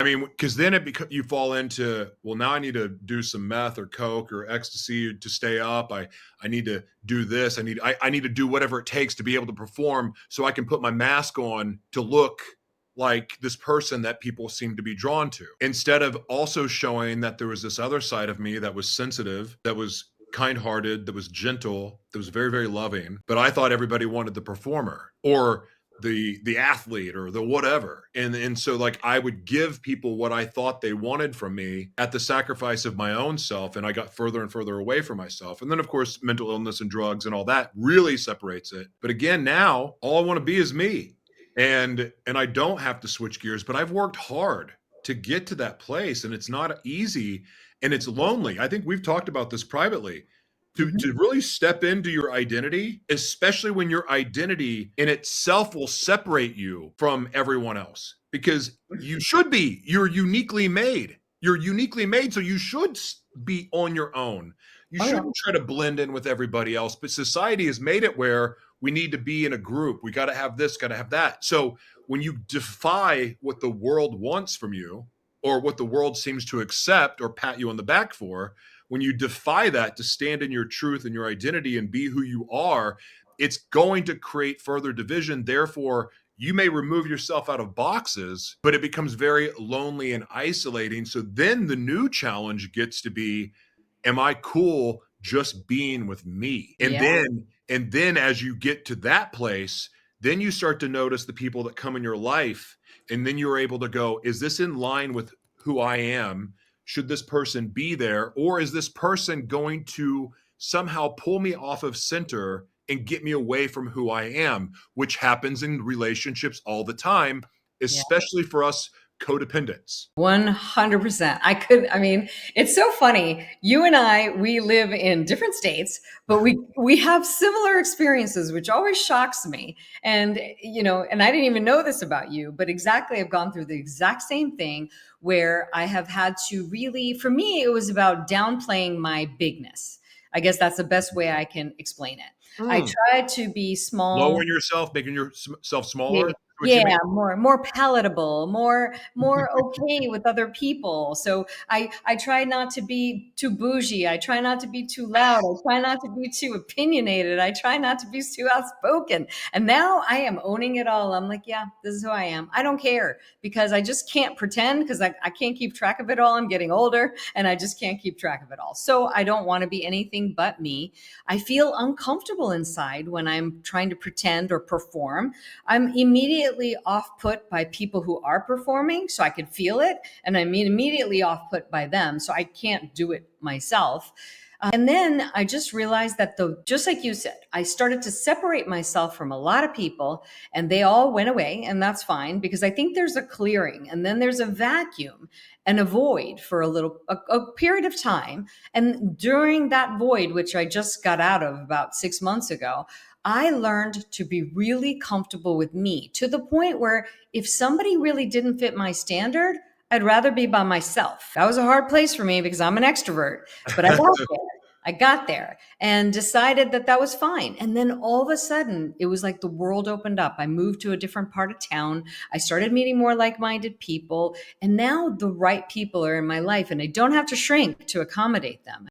I mean, because then you fall into, well, now I need to do some meth or coke or ecstasy to stay up. I need to do this. I need to do whatever it takes to be able to perform, so I can put my mask on to look like this person that people seem to be drawn to, instead of also showing that there was this other side of me that was sensitive, that was kind-hearted, that was gentle, that was very, very loving. But I thought everybody wanted the performer or the athlete or the whatever. And so, like, I would give people what I thought they wanted from me at the sacrifice of my own self, and I got further and further away from myself. And then, of course, mental illness and drugs and all that really separates it. But again, now all I want to be is me. And I don't have to switch gears, but I've worked hard to get to that place, and it's not easy, and it's lonely. I think we've talked about this privately. To Mhm. really step into your identity, especially when your identity in itself will separate you from everyone else, because you're uniquely made. You're uniquely made, so you should be on your own. You Oh yeah. shouldn't try to blend in with everybody else, but society has made it where we need to be in a group. We got to have this, got to have that. So when you defy what the world wants from you, or what the world seems to accept or pat you on the back for, when you defy that to stand in your truth and your identity and be who you are, it's going to create further division. Therefore, you may remove yourself out of boxes, but it becomes very lonely and isolating. So then the new challenge gets to be, am I cool just being with me? And Yeah. then as you get to that place, then you start to notice the people that come in your life, and then you're able to go, is this in line with who I am? Should this person be there, or is this person going to somehow pull me off of center and get me away from who I am, which happens in relationships all the time, Yeah. especially for us codependents. 100%. I mean, it's so funny. You and I, we live in different states, but we have similar experiences, which always shocks me. And, and I didn't even know this about you, but exactly, I've gone through the exact same thing where I have had to really, for me, it was about downplaying my bigness. I guess that's the best way I can explain it. I Mm. tried to be small. Lowering yourself, making yourself Yeah, smaller. What you yeah, mean? more palatable, more okay with other people. So I try not to be too bougie. I try not to be too loud. I try not to be too opinionated. I try not to be too outspoken. And now I am owning it all. I'm like, yeah, this is who I am. I don't care because I just can't pretend because I can't keep track of it all. I'm getting older and I just can't keep track of it all. So I don't want to be anything but me. I feel uncomfortable inside when I'm trying to pretend or perform. I'm immediately off put by people who are performing, so I could feel it. And I'm immediately off put by them, so I can't do it myself. And then I just realized that just like you said, I started to separate myself from a lot of people and they all went away. And that's fine because I think there's a clearing and then there's a vacuum and a void for a period of time. And during that void, which I just got out of about 6 months ago, I learned to be really comfortable with me to the point where if somebody really didn't fit my standard, I'd rather be by myself. That was a hard place for me because I'm an extrovert, but I got there. I got there and decided that that was fine. And then all of a sudden, it was like the world opened up. I moved to a different part of town. I started meeting more like minded people. And now the right people are in my life, and I don't have to shrink to accommodate them.